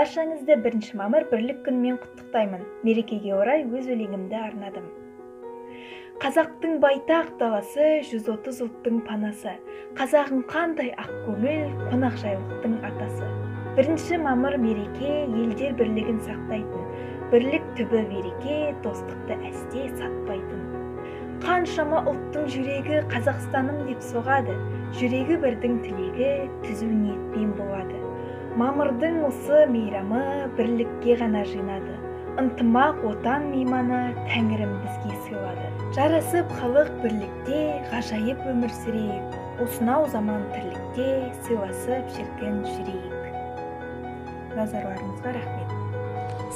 Баршаңызды 1 мамыр бірлік күнімен құттықтаймын. Мерекеге орай өз өлеңімді арнадым. Қазақтың байтақ даласы, 130 ұлттың панасы. Қазағың қандай ақ көңіл, қонақжайлықтың атасы. 1 мамыр мереке, елдер бірлігін сақтайтын. Бірлік түбі береке, достықты әсте сатпайтын. Қаншама ұлттың жүрегі Қазақстаным деп соғады. Жүрегі бірдің тілегі, түзу ниетпен болады. Мамырдың осы мейрамы бірлікке ғана жинады. Ынтымақ отан мейманы Тәңірім бізге сыйлады. Жарасып халық бірлікте, ғажайып өмір сүрейік. Осынау заман тірлікте, сыйласып шіркін жүрейік. Назарларыңызға рахмет.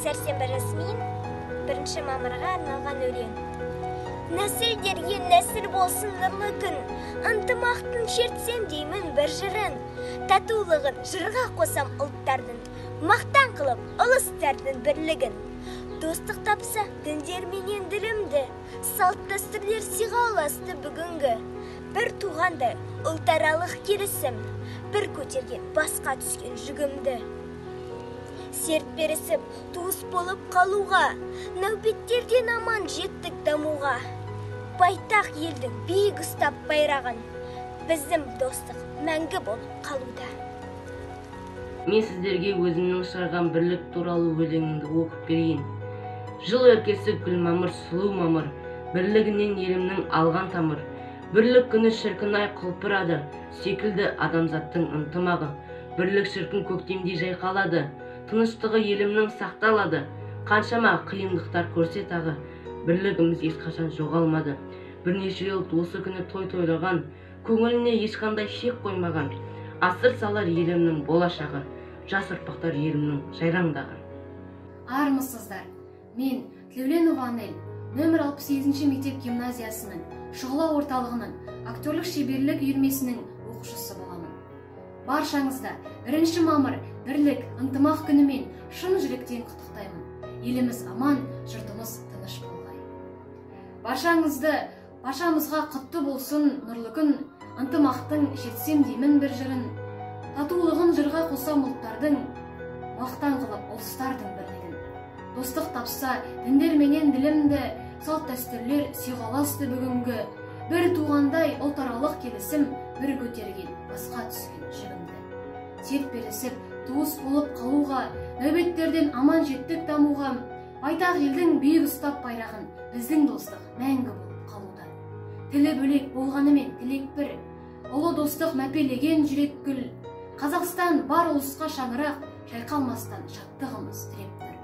Сәрсенбі рәсмин 1 мамырға арналған өлең. Нәсілдерге нәсіл болсын нұрлы күн, ынтымақтың шертсем деймін бір жырын. Татулығын жырға қосам ұлттардың, мақтан қылып ұлыстардың бірлігін. Достық тапса діндер менен ділімді, салт дәстүрлер сыйға аласты бүгінгі. Бір туғандай ұлтаралық келісім, бір көтерген басқа түскен жүгімді. Серт берісіп туыс болып қалуға, нәубеттерден аман жеттік дамуға. Байтақ елдің биік ұстап байрағын, біздің достық мәңгі болып қалуда. Мен сіздерге өзімнің шығарған бірлік туралы өлеңімді оқып берейін. Жыл өркесі гүл мамыр, сұлу мамыр, бірлігінен елімнің алған тамыр. Бірлік күні шіркін-ай құлпырады, секілді адамзаттың ынтымағы. Бірлік шіркін көктемдей жайқалады, тыныштығы елімнің сақталады. Қаншама қиындықтар көрсе тағы, бірлігіміз ешқашан жоғалмады. Бірнеше ел осы күні той тойлаған, көңіліне ешқандай шек қоймаған. Асыр салар елімнің болашағы, жас ұрпақтар елімнің жайраңдаған. Армысыздар, мен Тілеуленова Анель, нөмір 68 мектеп гимназиясының шұғыла орталығының актерлік шеберлік үйірмесінің оқушысы боламын. Баршаңызды 1 мамыр бірлік ынтымақ күнімен шын жүректен құттықтаймын. Еліміз аман, жұртымыз тыныш болғай. Баршамызға құтты болсын нұрлы күн, ынтымақтың жетсем деймін бір жырын. Татулығын жырға қосам ұлттардың, мақтан қылып ұлыстардың бірлігін. Достық тапса діндер менен ділімді, салт дәстүрлер сыйғаласты бүгінгі. Бір туғандай ұлтаралық келісім, бір көтерген басқа түскен жүгімді. Серт берісіп туыс болып қалуға, нәубеттерден аман жеттік дамуға. Байтақ елдің биік ұстап байрағын, біздің достық мәңгі болып қалуда. Тілі бөлек болғанымен тілек бір, ұлы достық мәпелеген жүрек гүл. Қазақстан бар ұлысқа шаңырақ, жайқалмастан шаттығымыз тіреп тұр.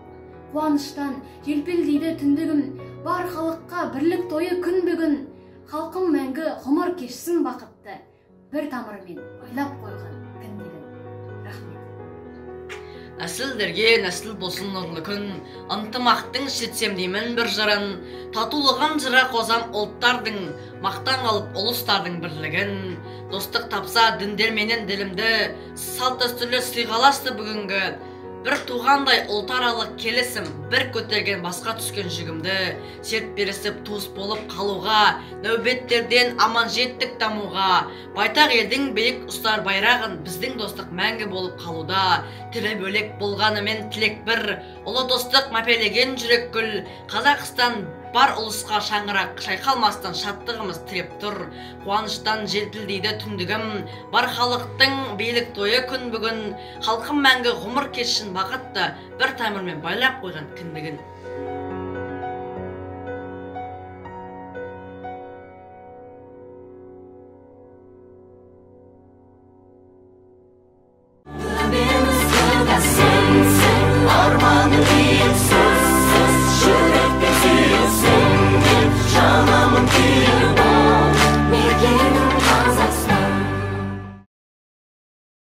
Қуаныштан желпілдейді түндігім, бар халыққа бірлік тойы күн бүгін. Халқым мәңгі ғұмыр кешсін бақытты, бір тамырмен ойлап қойған кіндігін. Рахмет. Нәсілдерге нәсіл болсын нұрлы күн, ынтымақтың жетсем деймін бір жырын. Татулығын жыра қосам ұлттардың, мақтан қалып ұлыстардың бірлігін. Достық тапса діндер менен ділімді, салт дәстүрлер сыйғаласты бүгінгі. Бір туғандай ұлтаралық келісім, бір көтерген басқа түскен жүгімді. Серт берісіп туыс болып қалуға, нәубеттерден аман жеттік дамуға. Байтақ елдің биік ұстар байрағын, біздің достық мәңгі болып қалуда. Тілі бөлек болғанымен тілек бір, ұлы достық мәпелеген жүрек гүл. Қазақстан бар ұлысқа шаңырақ, шайқалмастан шаттығымыз тіреп тұр. Қуаныштан желпілдейді түндігім, бар халықтың билік тойы күн бүгін. Халқым мәңгі ғұмыр кешсін бақытты, бір тамырмен байлап қойған кіндігін.